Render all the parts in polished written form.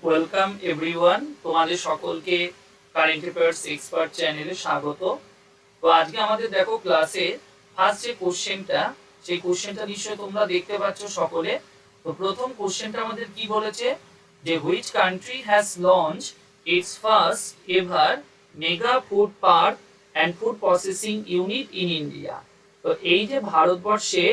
Welcome everyone, তোমাদের সকলকে current affairs expert চ্যানেলে স্বাগত। তো আজকে আমাদের দেখো ক্লাসে ফার্স্ট যে কোশ্চেনটা, সেই কোশ্চেনটা নিশ্চয়ই তোমরা দেখতে পাচ্ছ সকলে। তো প্রথম কোশ্চেনটা আমাদের কি বলেছে, যে which country has launch its first ever mega food park and food processing unit in India. তো এই যে ভারতবর্ষে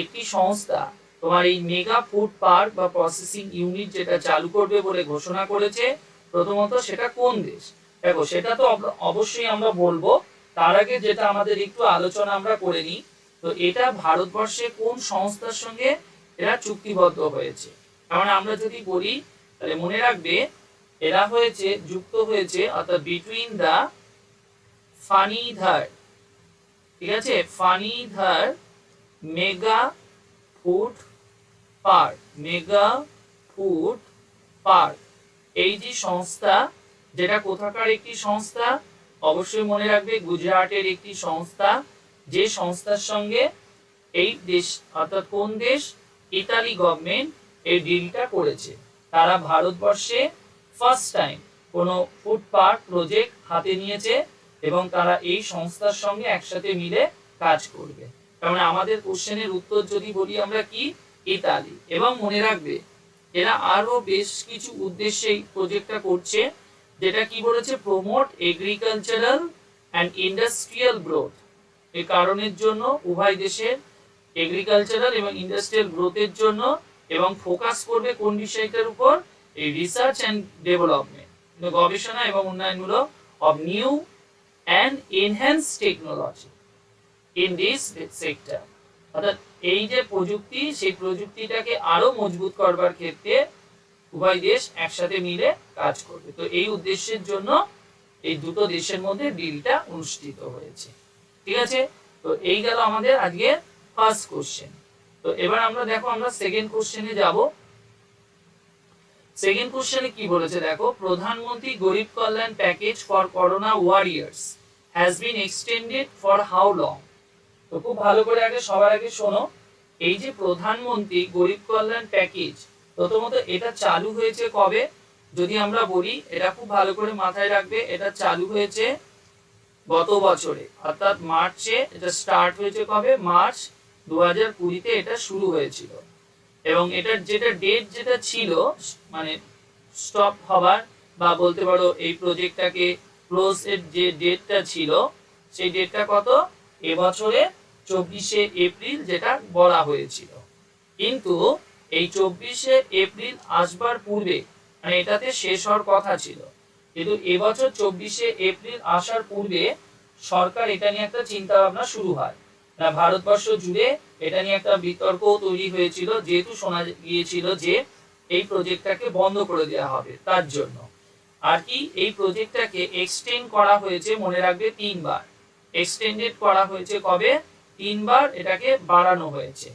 একটি সংস্থা তোমার এই মেগা ফুড পার্ক বা প্রসেসিং ইউনিট যেটা চালু করবে বলে ঘোষণা করেছে, প্রথমত সেটা কোন দেশ? দেখো সেটা তো অবশ্যই আমরা বলবো, তার আগে যেটা আমাদের একটু আলোচনা আমরা করে নিই। তো এটা ভারতবর্ষে কোন সংস্থার সঙ্গে এরা চুক্তিবদ্ধ হয়েছে? কারণ আমরা যদি বলি তাহলে মনে রাখবে এরা হয়েছে যুক্ত হয়েছে, অর্থাৎ বিটুইন দা ফানিধার, ঠিক আছে, Fanidhar mega food park, mega food park এই যে সংস্থা, যেটা কোথাকার একটি সংস্থা? অবশ্যই মনে রাখবে গুজরাটের একটি সংস্থা, যে সংস্থার সঙ্গে এই দেশ, অর্থাৎ কোন দেশ? ইতালি গভর্নমেন্ট এই ডিলটা করেছে। তারা ভারতবর্ষে ফার্স্ট টাইম কোনো ফুড পার্ক প্রজেক্ট হাতে নিয়েছে এবং তারা এই সংস্থার সঙ্গে একসাথে মিলে কাজ করবে। কারণ আমাদের কোশ্চেনের উত্তর যদি বলি আমরা কি? ইতালি। এবং মনে রাখবে এরা আরো বেশ কিছু উদ্দেশ্যে এই প্রজেক্টটা করছে, যেটা কি বলেছে? Promote agricultural and industrial growth. এই কারণের জন্য উভয় দেশের এগ্রিকালচারাল এবং ইন্ডাস্ট্রিয়াল গ্রোথের জন্য, এবং ফোকাস করবে কোন বিষয়টার উপর? এই রিসার্চ অ্যান্ড ডেভেলপমেন্ট, গবেষণা এবং উন্নয়নমূলক of new and enhance technology in this sector. অর্থাৎ এই যে প্রযুক্তি, সেই প্রযুক্তিটাকে আরো মজবুত করবার ক্ষেত্রে উভয় দেশ একসাথে মিলে কাজ করবে। তো এই উদ্দেশ্যের জন্য এই দুটো দেশের মধ্যে ডিলটা অনুষ্ঠিত হয়েছে। ঠিক আছে, তো এই গেল আমাদের আজকে ফার্স্ট কোশ্চেন। তো এবার আমরা দেখো আমরা সেকেন্ড কোশ্চেনে যাব। সেকেন্ড কোশ্চেনে কি বলেছে দেখো, Pradhan Mantri Garib Kalyan package for corona warriors has been extended for how long? তো খুব ভালো করে আগে সবার আগে শোনো, এই যে প্রধানমন্ত্রী গরিব কল্যাণ প্যাকেজ, প্রথমত এটা চালু হয়েছে কবে? যদি আমরা বলি, এটা খুব ভালো করে মাথায় রাখবে, এটা চালু হয়েছে গত বছরে, অর্থাৎ মার্চে এটা স্টার্ট হয়েছে। কবে? মার্চ 2020-তে এটা শুরু হয়েছিল। এবং এটার যেটা ডেট যেটা ছিল, মানে স্টপ হবার বা বলতে পারো এই প্রজেক্টটাকে ক্লোজ এর যে ডেটটা ছিল, সেই ডেটটা কত? এবছরে 24শে এপ্রিল যেটা বলা হয়েছিল। কিন্তু এই 24শে এপ্রিল আসবার পূর্বে, মানে এটাতে শেষ হওয়ার কথা ছিল, কিন্তু এবছর 24শে এপ্রিল আসার পূর্বে সরকার এটা নিয়ে একটা চিন্তা ভাবনা শুরু হয়। না, ভারতবর্ষ জুড়ে এটা নিয়ে একটা বিতর্কও তৈরি হয়েছিল, যেহেতু শোনা গিয়েছিল যে এই প্রজেক্টটাকে বন্ধ করে দেওয়া হবে। তার জন্য আর কি এই প্রজেক্টটাকে এক্সটেন্ড করা হয়েছে, মনে রাখবে 3 বার এক্সটেন্ডেড করা হয়েছে। কবে? 3 বার এটাকে বাড়ানো হয়েছে।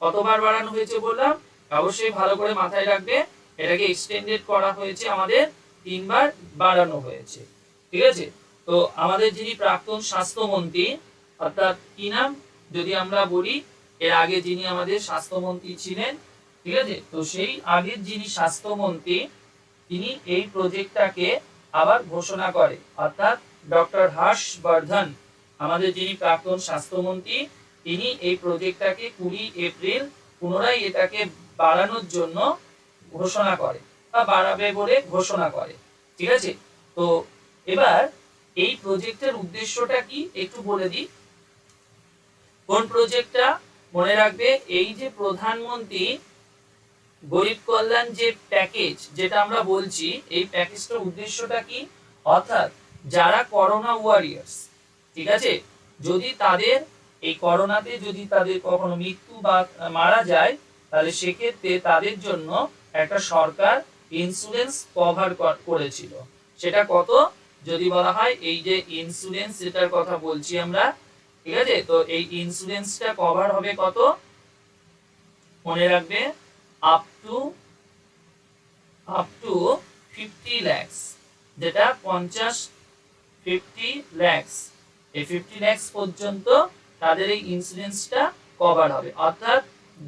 কতবার বাড়ানো হয়েছে বললাম? অবশ্যই ভালো করে মাথায় রাখবে, এটাকে এক্সটেন্ডেড করা হয়েছে, আমাদের 3 বার বাড়ানো হয়েছে। ঠিক আছে, তো আমাদের যিনি প্রাক্তন স্বাস্থ্যমন্ত্রী, অর্থাৎ কি নাম যদি আমরা বলি, এর আগে যিনি আমাদের স্বাস্থ্যমন্ত্রী ছিলেন, ঠিক আছে, তো সেই আগের যিনি স্বাস্থ্যমন্ত্রী, তিনি এই প্রজেক্টটাকে আবার ঘোষণা করে, অর্থাৎ ডক্টর হর্ষবর্ধন, আমাদের যিনি প্রাক্তন স্বাস্থ্যমন্ত্রী, তিনি এই প্রজেক্টটাকে 20 এপ্রিল পুনরায় এটাকে বাড়ানোর জন্য ঘোষণা করে বা বাড়াবে বলে ঘোষণা করে। ঠিক আছে, তো এবার এই প্রজেক্টের উদ্দেশ্যটা কি একটু বলে দিই। কোন প্রজেক্টটা? মনে রাখবে এই যে প্রধানমন্ত্রী গরিব কল্যাণ যে প্যাকেজ যেটা আমরা বলছি, এই প্যাকেজটার উদ্দেশ্যটা কি? অর্থাৎ যারা করোনা ওয়ারিয়ার্স, ঠিক আছে, যদি তাদের এই করোনাতে যদি তাদের কখনো মৃত্যু বা মারা যায়, তাহলে সেক্ষেত্রে তাদের জন্য একটা সরকার ইন্স্যুরেন্স কভার করেছিল। সেটা কত যদি বলা হয়, এই যে ইন্স্যুরেন্স যেটার কথা বলছি আমরা, ঠিক আছে, তো এই ইন্স্যুরেন্সটা কভার হবে কত? মনে রাখবে আপ টু 50 lakhs, যেটা 50 lakhs, এই 50 lakhs পর্যন্ত তাদের এই ইন্স্যুরেন্সটা কভার হবে। অর্থাৎ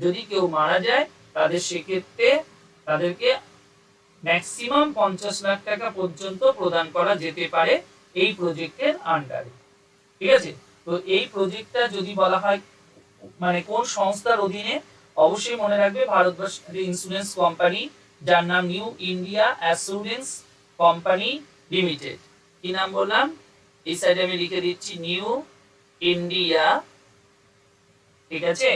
যদি কেউ মারা যায়, তাদের সেক্ষেত্রে তাদেরকে ম্যাক্সিমাম 50 লাখ টাকা পর্যন্ত প্রদান করা যেতে পারে এই প্রজেক্টের আন্ডারে। ঠিক আছে, তো এই প্রজেক্টটা যদি বলা হয় মানে কোন সংস্থার অধীনে, অবশ্যই মনে রাখবে ভারতবর্ষের ইন্স্যুরেন্স কোম্পানি, যার নাম new India assurance company limited. কি নাম বললাম, এই সাইডে আমি লিখে দিচ্ছি নিউ ইন্ডিয়া, ঠিক আছে,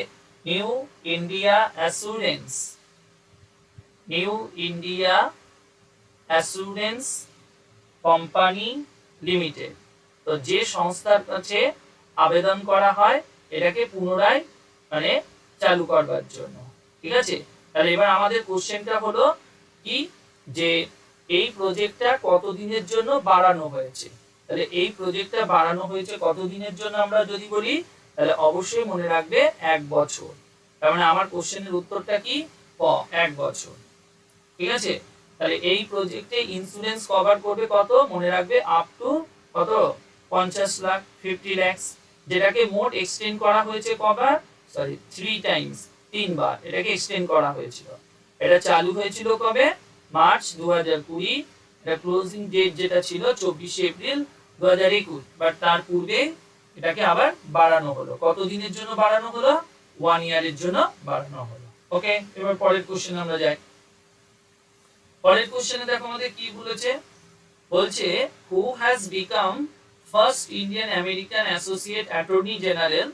new India assurance, new India assurance company limited. তো যে সংস্থার কাছে আবেদন করা হয় এটাকে পুনরায় মানে চালু করবার জন্য। ঠিক আছে, তাহলে এবার আমাদের কোশ্চেনটা হলো কি, যে এই প্রজেক্টটা কত দিনের জন্য বাড়ানো হয়েছে। তাহলে এই প্রজেক্টটা বাড়ানো হয়েছে কত দিনের জন্য আমরা যদি বলি, তাহলে অবশ্যই মনে রাখবে 1 বছর। তার মানে আমার কোশ্চেনের উত্তরটা কি, ক, 1 বছর। ঠিক আছে, তাহলে এই প্রজেক্টে ইন্স্যুরেন্স কভার করবে কত, মনে রাখবে আপ টু কত, 50 লাখ, 50 lakhs, যেটাকে মোট এক্সটেন্ড করা হয়েছে কবার, সরি 3 টাইমস, 3 বার এটাকে এক্সটেন্ড করা হয়েছিল। এটা চালু হয়েছিল কবে, মার্চ 2020, এটা ক্লোজিং ডেট যেটা ছিল 24 এপ্রিল 2021, বাট তার পূর্বে এটাকে আবার বাড়ানো হলো। কত দিনের জন্য বাড়ানো হলো, 1 ইয়ারের জন্য বাড়ানো হলো। ওকে, এবার পরের কোশ্চেন আমরা যাই। পরের কোশ্চেনে দেখো আমাদের কি বলেছে, বলছে who has become first Indian American associate attorney general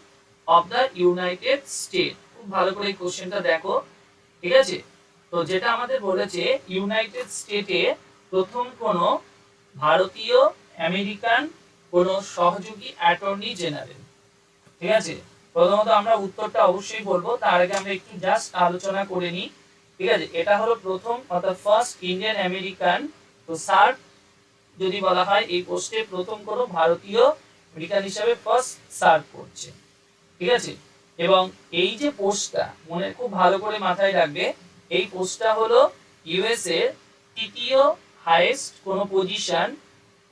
of the United state. খুব ভালো করে এই কোশ্চেনটা দেখো। ঠিক আছে, তো যেটা আমাদের বলেছে ইউনাইটেড স্টেটে প্রথম কোন ভারতীয় আমেরিকান কোন সহযোগী অ্যাটর্নি জেনারেল। ঠিক আছে, প্রথমত আমরা উত্তরটা অবশ্যই বলবো, তার আগে আমরা একটু জাস্ট আলোচনা করে নিই। ঠিক আছে, এটা হলো প্রথম অর্থাৎ ফার্স্ট ইন্ডিয়ান আমেরিকান। তো স্যার যদি বলা হয় এই পোস্টে প্রথম কোন ভারতীয় আমেরিকান হিসাবে ফার্স্ট সার্ভ করছে। ঠিক আছে, এবং এই যে পোস্টটা মনে খুব ভালো করে মাথায় রাখবে, এই পোস্টটা হলো ইউএস এর তৃতীয় হাইয়েস্ট কোন পজিশন,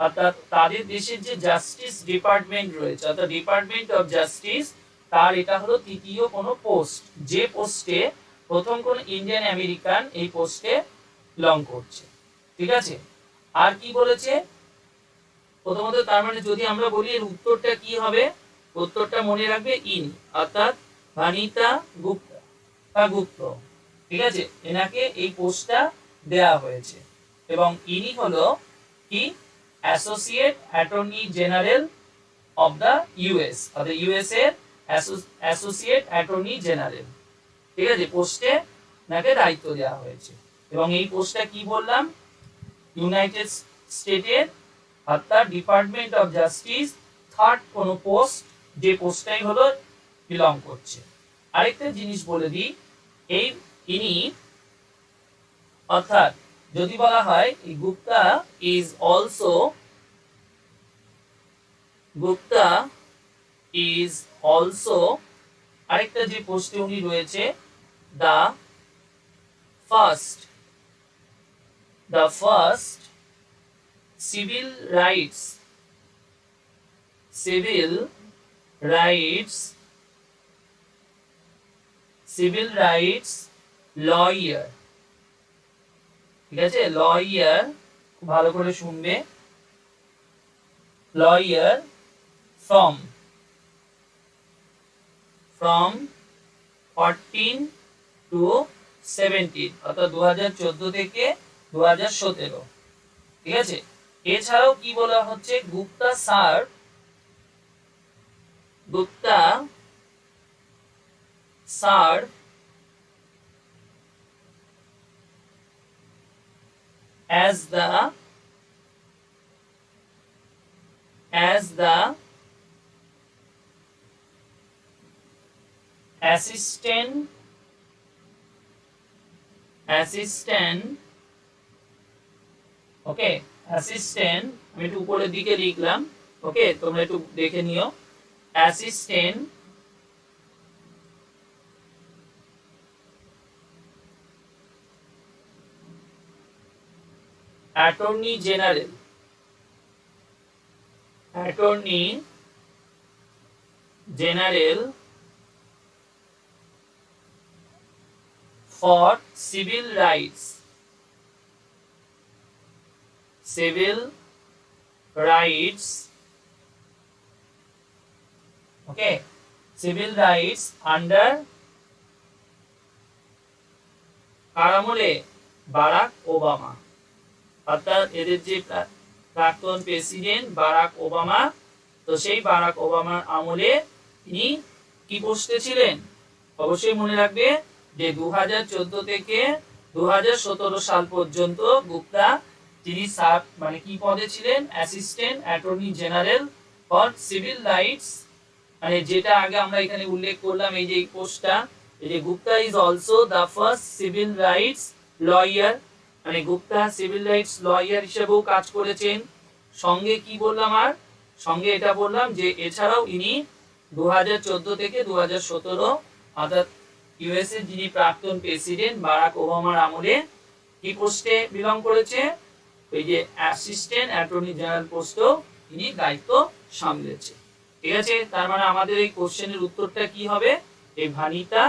অর্থাৎ তাদের দেশের যে জাস্টিস ডিপার্টমেন্ট রয়েছে অর্থাৎ ডিপার্টমেন্ট অফ জাস্টিস, তার এটা হলো তৃতীয় কোন পোস্ট, যে পোস্টে প্রথম কোন ইন্ডিয়ান আমেরিকান এই পোস্টে বিলং করছে। ঠিক আছে, আর কি বলেছে প্রথমত, তার মানে যদি আমরা বলি এর উত্তরটা কি হবে, উত্তরটা মনে রাখবে ইনি, অর্থাৎ ভানিতা গুপ্তা বা গুপ্ত। ঠিক আছে, এনাকে এই পোস্টটা দেয়া হয়েছে এবং ইনি হলো কি, associate attorney general of the US, অর্থাৎ ইউএস এর অ্যাসোসিয়েট অ্যাটর্নি জেনারেল। ঠিক আছে, পোস্টে নাকে দায়িত্ব দেওয়া হয়েছে এবং এই পোস্টটা কি বললাম, ইউনাইটেড স্টেটের অর্থাৎ ডিপার্টমেন্ট অফ জাস্টিস থার্ড কোন পোস্ট, যে পোস্টটাই হলো বিলং করছে। আরেকটা জিনিস বলে দিই, এই ইনি অর্থাৎ যদি বলা হয় Gupta is also, Gupta is also আরেকটা যে পোস্টে উনি রয়েছে, the first civil rights lawyer. ঠিক আছে, লয়ার, খুব ভালো করে শুনবে, লয়ার ফ্রম 14 to 17, অর্থাৎ 2014 থেকে 2017। ঠিক আছে, এছাড়াও কি বলা হচ্ছে, Gupta serve as the assistant okay, assistant, আমি একটু উপরের দিকে লিখলাম, ওকে তোমরা একটু দেখে নিও, assistant attorney general for civil rights, civil rights, okay, civil rights under কার আমলে? Barack Obama. অর্থাৎ এদের যে প্রাক্তন প্রেসিডেন্ট বারাক ওবামা, তো সেই বারাক ওবামার আমলে তিনি কি পোস্টে ছিলেন? অবশ্যই মনে রাখবে যে 2014 থেকে 2017 সাল পর্যন্ত গুপ্তা তিনি মানে কি পদে ছিলেন? Assistant attorney general for civil rights, মানে যেটা আগে আমরা এখানে উল্লেখ করলাম এই যে এই পোস্টটা, এই যে Gupta is also the first civil rights lawyer, মানে গুপ্তা সিভিল রাইটস লয়ার হিসেবেও কাজ করেছেন। সঙ্গে কি বললাম, আর সঙ্গে এটা বললাম যে এছাড়াও ইনি 2014 থেকে 2017 অর্থাৎ ইউএস এর যিনি প্রাক্তন প্রেসিডেন্ট বারাক ওবামার আমলে কি পোস্টে বিলং করেছে? এই যে অ্যাসিস্ট্যান্ট অ্যাটর্নি জেনারেল পোস্টও তিনি দায়িত্ব সামলেছে। ঠিক আছে, তার মানে আমাদের এই কোশ্চেনের উত্তরটা কি হবে? এই ভানিতা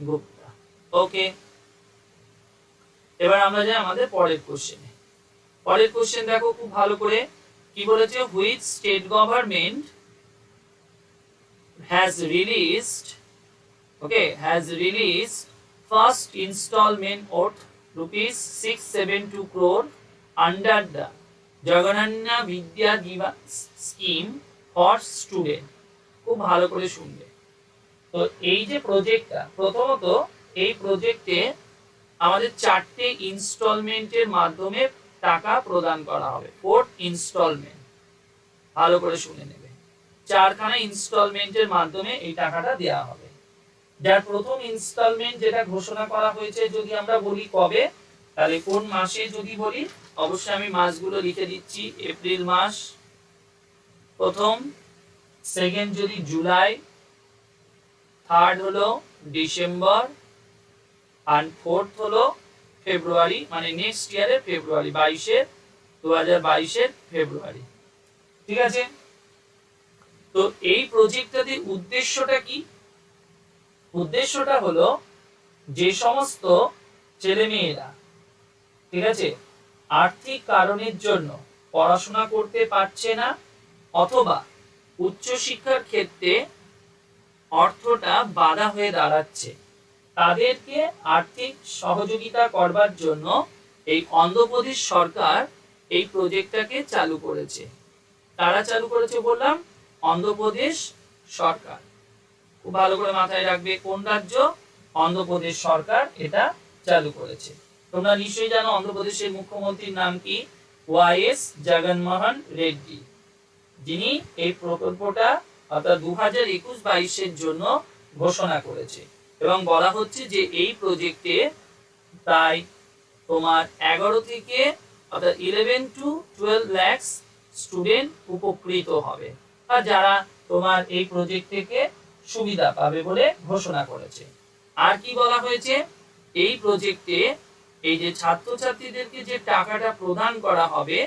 গুপ্তা। ওকে, এবার আমরা যাই আমাদের পরের কোশ্চেনে। পরের কোশ্চেন দেখো খুব ভালো করে কি বলেছে, which state government has released first installment of rupees 672 crore under the Jagannath Vidya Divan scheme for student। খুব ভালো করে শুনবে। তো এই যে প্রজেক্টটা, প্রথমত এই প্রজেক্টে আমাদের 4টে ইনস্টলমেন্টের মাধ্যমে টাকা প্রদান করা হবে। 4th ইনস্টলমেন্ট, ভালো করে শুনে নেবে। 4খানা ইনস্টলমেন্টের মাধ্যমে এই টাকাটা দেওয়া হবে। যার প্রথম ইনস্টলমেন্ট যেটা ঘোষণা করা হয়েছে, যদি আমরা বলি কবে, তাহলে কোন মাসে যদি বলি, অবশ্যই আমি মাসগুলো লিখে দিচ্ছি। এপ্রিল মাস প্রথম, সেকেন্ড যদি জুলাই, থার্ড হলো ডিসেম্বর, আর ফোর্থ হলো ফেব্রুয়ারি, মানে নেক্সট ইয়ারের ফেব্রুয়ারি, 2022-এর ফেব্রুয়ারি। ঠিক আছে, তো এই প্রজেক্টটার উদ্দেশ্যটা কি? উদ্দেশ্যটা হলো যে সমস্ত ছেলেমেয়েরা, ঠিক আছে, আর্থিক কারণের জন্য পড়াশোনা করতে পারছে না অথবা উচ্চশিক্ষার ক্ষেত্রে অর্থটা বাধা হয়ে দাঁড়াচ্ছে, তাদেরকে আর্থিক সহযোগিতা করবার জন্য এই অন্ধ্রপ্রদেশ সরকার এই প্রজেক্টটাকে চালু করেছে। তারা চালু করেছে বললাম, অন্ধ্রপ্রদেশ সরকার। খুব ভালো করে মাথায় রাখবে, কোন রাজ্য? অন্ধ্রপ্রদেশ সরকার এটা চালু করেছে। তোমরা নিশ্চয়ই জানো অন্ধ্রপ্রদেশের মুখ্যমন্ত্রীর নাম কি? ওয়াইএস জগনমোহন রেড্ডি, যিনি এই প্রকল্পটা অর্থাৎ 2021-22-এর জন্য ঘোষণা করেছে। এবং বলা হচ্ছে যে এই প্রজেক্টে প্রায় তোমার 11 থেকে অর্থাৎ 11 to 12 লাখ স্টুডেন্ট উপকৃত হবে, আর যারা তোমার এই প্রজেক্ট থেকে সুবিধা পাবে বলে ঘোষণা করেছে। আর কি বলা হয়েছে, এই প্রজেক্টে এই যে ছাত্রছাত্রীদেরকে যে টাকাটা প্রদান করা হবে,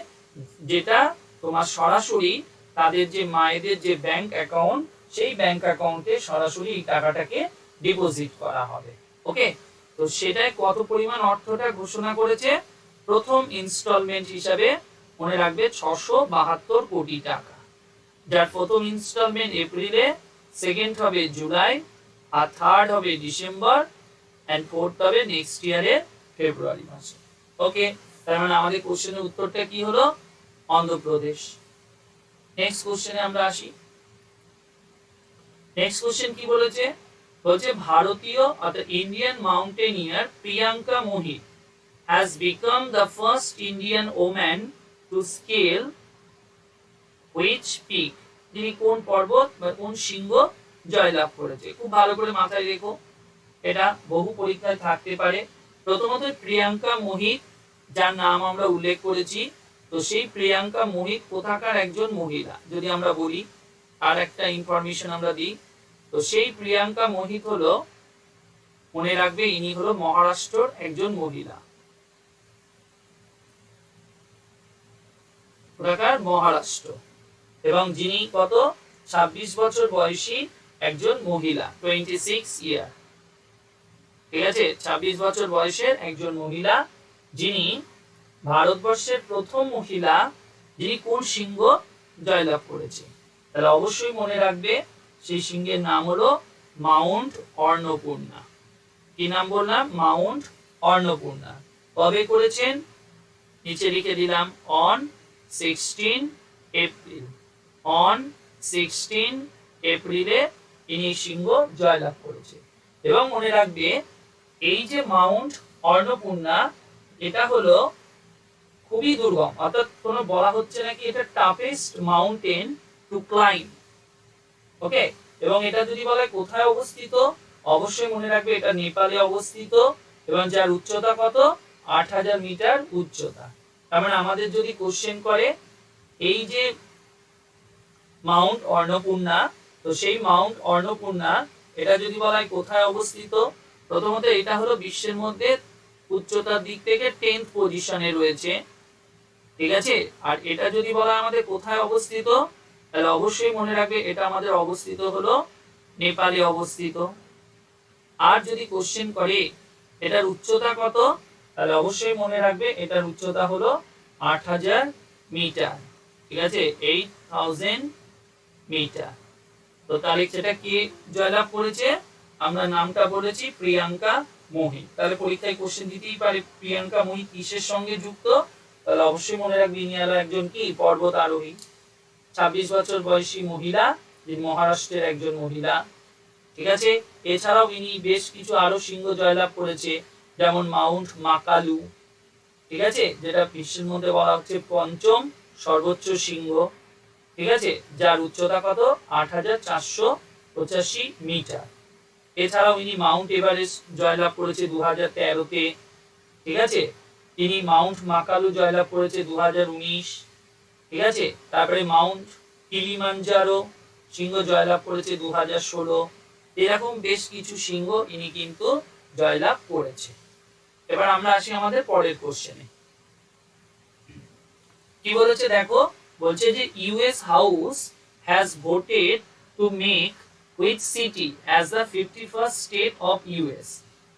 যেটা তোমার সরাসরি তাদের যে মায়েদের যে ব্যাংক অ্যাকাউন্ট, সেই ব্যাংক অ্যাকাউন্টে সরাসরি এই টাকাটাকে ডিপোজিট করা হবে। ওকে, তো সেটাই কত পরিমাণ অর্থটা ঘোষণা করেছে? প্রথম ইনস্টলমেন্ট হিসাবে মনে রাখবে 672 কোটি টাকা, যার প্রথম ইনস্টলমেন্ট এপ্রিলে, সেকেন্ড হবে জুলাই, আর থার্ড হবে ডিসেম্বর, এন্ড ফোর্থ হবে নেক্সট ইয়ারের ফেব্রুয়ারি মাসে। ওকে, তার মানে আমাদের কোশ্চেনের উত্তরটা কি হলো? অন্ধ্রপ্রদেশ। নেক্সট কোশ্চেনে আমরা আসি। নেক্সট কোশ্চেন কি বলেছে? বলছে ভারতীয় অর্থাৎ Indian mountaineer Priyanka Mohit has become the first Indian woman to scale which peak? যিনি কোন পর্বত বা কোন শৃঙ্গ জয়লাভ করেছে? খুব ভালো করে মাথায় রেখো, এটা বহু পরীক্ষায় থাকতে পারে। প্রথমত প্রিয়াঙ্কা মোহিত, যার নাম আমরা উল্লেখ করেছি, তো সেই প্রিয়াঙ্কা মোহিত কোথাকার একজন মহিলা যদি আমরা বলি, আর একটা ইনফরমেশন আমরা দিই, তো সেই প্রিয়াঙ্কা মোহিত হলো, মনে রাখবে ইনি হলো মহারাষ্ট্রের একজন মহিলা, মহারাষ্ট্র, এবং যিনি কত 26 বছর বয়সী একজন মহিলা, 26 ইয়ার। ঠিক আছে, 26 বছর বয়সের একজন মহিলা, যিনি ভারতবর্ষের প্রথম মহিলা যিনি কোন শৃঙ্গ জয়লাভ করেছে? তাহলে অবশ্যই মনে রাখবে সেই শৃঙ্গের নাম হলো মাউন্ট অন্নপূর্ণা। কি নাম বললাম? মাউন্ট অন্নপূর্ণা। কবে করেছেন? নিচে লিখে দিলাম অন 16 এপ্রিল। অন 16 এপ্রিলে ইনি সিংহ জয়লাভ করেছে। এবং মনে রাখবে এই যে মাউন্ট অন্নপূর্ণা এটা হলো খুবই দুর্গম, অর্থাৎ কোনো বলা হচ্ছে নাকি এটা টাফেস্ট মাউন্টেন টু ক্লাইম্ব। ওকে, এবং এটা যদি বলে কোথায় অবস্থিত, অবশ্যই মনে রাখবে এটা নেপালে অবস্থিত এবং যার উচ্চতা কত? 8000 মিটার উচ্চতা। তার মানে আমাদের যদি কোশ্চেন করে এই যে মাউন্ট অন্নপূর্ণা, তো সেই মাউন্ট অন্নপূর্ণা এটা যদি বলা হয় কোথায় অবস্থিত, প্রথমত এটা হলো বিশ্বের মধ্যে উচ্চতার দিক থেকে 10th পজিশনে রয়েছে, ঠিক আছে। আর এটা যদি বলা আমাদের কোথায় অবস্থিত, তাহলে অবশ্যই মনে রাখবে এটা আমাদের অবস্থিত হলো নেপালে অবস্থিত। আর যদি কোশ্চেন করে এটার উচ্চতা কত, তাহলে অবশ্যই মনে রাখবে এটার উচ্চতা হলো 8000 মিটার, ঠিক আছে, 8000 মিটার। তো তাহলে সেটা কি জয়লাভ করেছে? আমরা নামটা বলেছি প্রিয়াঙ্কা মোহিত। তাহলে পরীক্ষায় কোশ্চেন দিতেই পারে প্রিয়াঙ্কা মোহিত কিসের সঙ্গে যুক্ত? তাহলে অবশ্যই মনে রাখবে ইনি হলো একজন কি পর্বত আরোহী। 26 বছর বয়সী মহিলা, যিনি মহারাষ্ট্রের একজন মহিলা, ঠিক আছে। এছাড়াও ইনি বেশ কিছু আরো শৃঙ্গ জয়লাভ করেছে, যেমন মাউন্ট মাকালু, ঠিক আছে, যেটা বিশ্বের মধ্যে বলা হচ্ছে পঞ্চম সর্বোচ্চ শৃঙ্গ, ঠিক আছে, যার উচ্চতা কত? 8485 মিটার। এছাড়াও ইনি মাউন্ট এভারেস্ট জয়লাভ করেছে 2013-তে, ঠিক আছে। তিনি মাউন্ট মাকালু জয়লাভ করেছে 2019, ঠিক আছে। তারপরে মাউন্ট কিলিমাঞ্জারো শৃঙ্গ জয়লাভ করেছে 2016। এরকম বেশ কিছু শৃঙ্গ ইনি কিন্তু জয়লাভ করেছে। এবার আমরা আসি আমাদের পরের কোশ্চেনে। কি বলেছে দেখো, বলছে যে US house has voted to make which city as the 51st state of US.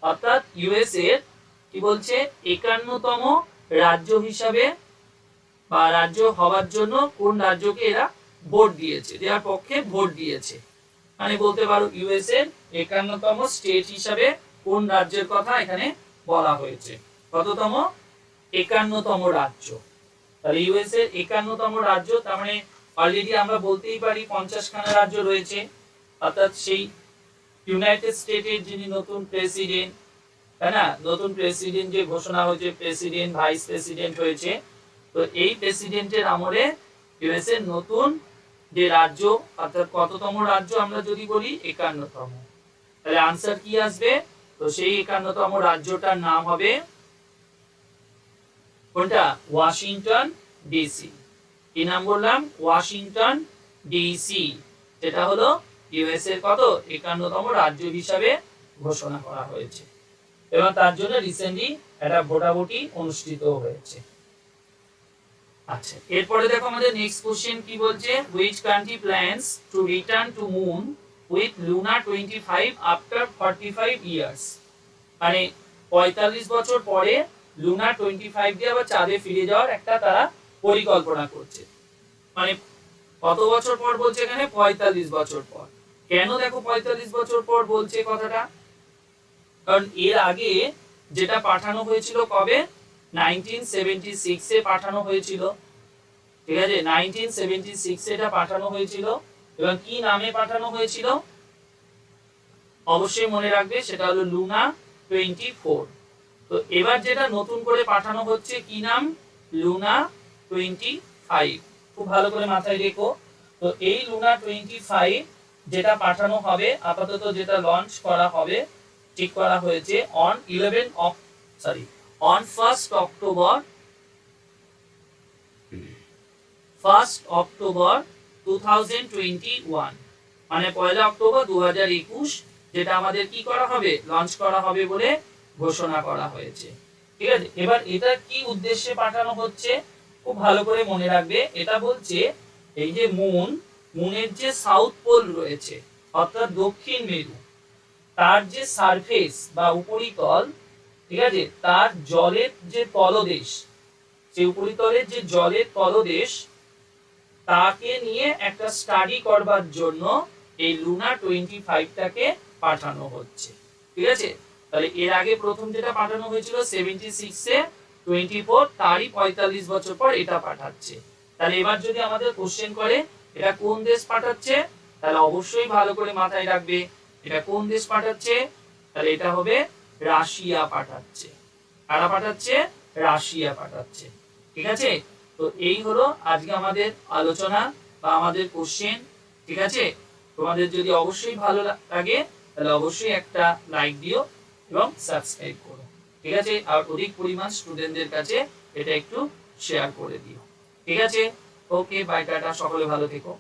অর্থাৎ ইউএস এর কি বলছে 51তম রাজ্য হিসাবে বা রাজ্য হওয়ার জন্য কোন রাজ্যকে এরা ভোট দিয়েছে, দেওয়ার পক্ষে ভোট দিয়েছে। মানে বলতে পারো ইউএস এর 51তম স্টেট হিসাবে কোন রাজ্যের কথা এখানে বলা হয়েছে। কততম? 51তম রাজ্য। তাহলে ইউএস এর 51তম রাজ্য, তার মানে অলরেডি আমরা বলতেই পারি 50খানা রাজ্য রয়েছে। অর্থাৎ সেই ইউনাইটেড স্টেটের যিনি নতুন প্রেসিডেন্ট, তাই না, নতুন প্রেসিডেন্ট যে ঘোষণা হয়েছে, প্রেসিডেন্ট ভাইস প্রেসিডেন্ট হয়েছে, তো এই প্রেসিডেন্টের আমলে ইউএস এর নতুন যে রাজ্য, অর্থাৎ কততম রাজ্য আমরা যদি বলি 51তম, তাহলে আনসার কি আসবে? তো সেই 51তম রাজ্যটার নাম হবে কোনটা? Washington DC. কি নাম বললাম? ওয়াশিংটন ডিসি, যেটা হলো ইউএস এর কত 51তম রাজ্য হিসাবে ঘোষণা করা হয়েছে এবং তার জন্য রিসেন্টলি একটা ভোটাভুটি অনুষ্ঠিত হয়েছে। আচ্ছা, এরপরে দেখো আমাদের নেক্সট কোশ্চেন কি বলছে, which country plans to return to moon with Luna 25 after 45 years. মানে 45 বছর পরে লুনা 25 দিয়ে আবার চাঁদে ফিরে যাওয়ার একটা তারা পরিকল্পনা করছে। মানে কত বছর পর বলছে এখানে? 45 বছর পর। কেন দেখো 45 বছর পর বলছে কথাটা? কারণ এর আগে যেটা পাঠানো হয়েছিল কবে? 1976 এ পাঠানো হয়েছিল, ঠিক আছে, 1976 এটা পাঠানো হয়েছিল। এবং কি নামে পাঠানো হয়েছিল? অবশ্যই মনে রাখবে সেটা হলো লুনা 24। তো এবার যেটা নতুন করে পাঠানো হচ্ছে কি নাম? লুনা 25। খুব ভালো করে মাথায় রেখো। তো এই লুনা 25 যেটা পাঠানো হবে, আপাতত যেটা লঞ্চ করা হবে, ঠিক করা হয়েছে অন 1st অক্টোবর 2021, মানে 1 অক্টোবর 2021 যেটা আমাদের কি করা হবে? লঞ্চ করা হবে বলে ঘোষণা করা হয়েছে, ঠিক আছে। এবার এটা কি উদ্দেশ্যে পাঠানো হচ্ছে খুব ভালো করে মনে রাখবে। এটা বলছে এই যে মুনের যে সাউথ পোল রয়েছে, অর্থাৎ দক্ষিণ মেরু, তার যে সারফেস বা উপরিতল, ঠিক আছে, তার জলের যে তলদেশ, যে উপরিতলের যে জলের তলদেশ তাকে নিয়ে একটা স্টাডি করবার জন্য এই লুনা 25টাকে পাঠানো হচ্ছে। ঠিক আছে, তাহলে এর আগে প্রথম যেটা পাঠানো হয়েছিল 76 এ 24, তারই 45 বছর পর এটা পাঠাচ্ছে। তাহলে এবার যদি আমাদের কোশ্চেন করে এটা কোন দেশ পাঠাচ্ছে, তাহলে অবশ্যই ভালো করে মাথায় রাখবে এটা কোন দেশ পাঠাচ্ছে। তাহলে এটা হবে রাশিয়া পাঠাচ্ছে। কারা পাঠাচ্ছে? রাশিয়া পাঠাচ্ছে। ঠিক আছে, তো এই হলো আজকে আমাদের আলোচনা বা আমাদের কোশ্চেন। ঠিক আছে, তোমাদের যদি অবশ্যই ভালো লাগে তাহলে অবশ্যই একটা লাইক দিও এবং সাবস্ক্রাইব করো। ঠিক আছে, আর অধিক পরিমাণ স্টুডেন্টদের কাছে এটা একটু শেয়ার করে দিও। ঠিক আছে, ওকে, বাই, টাটা, সকলে ভালো থেকো।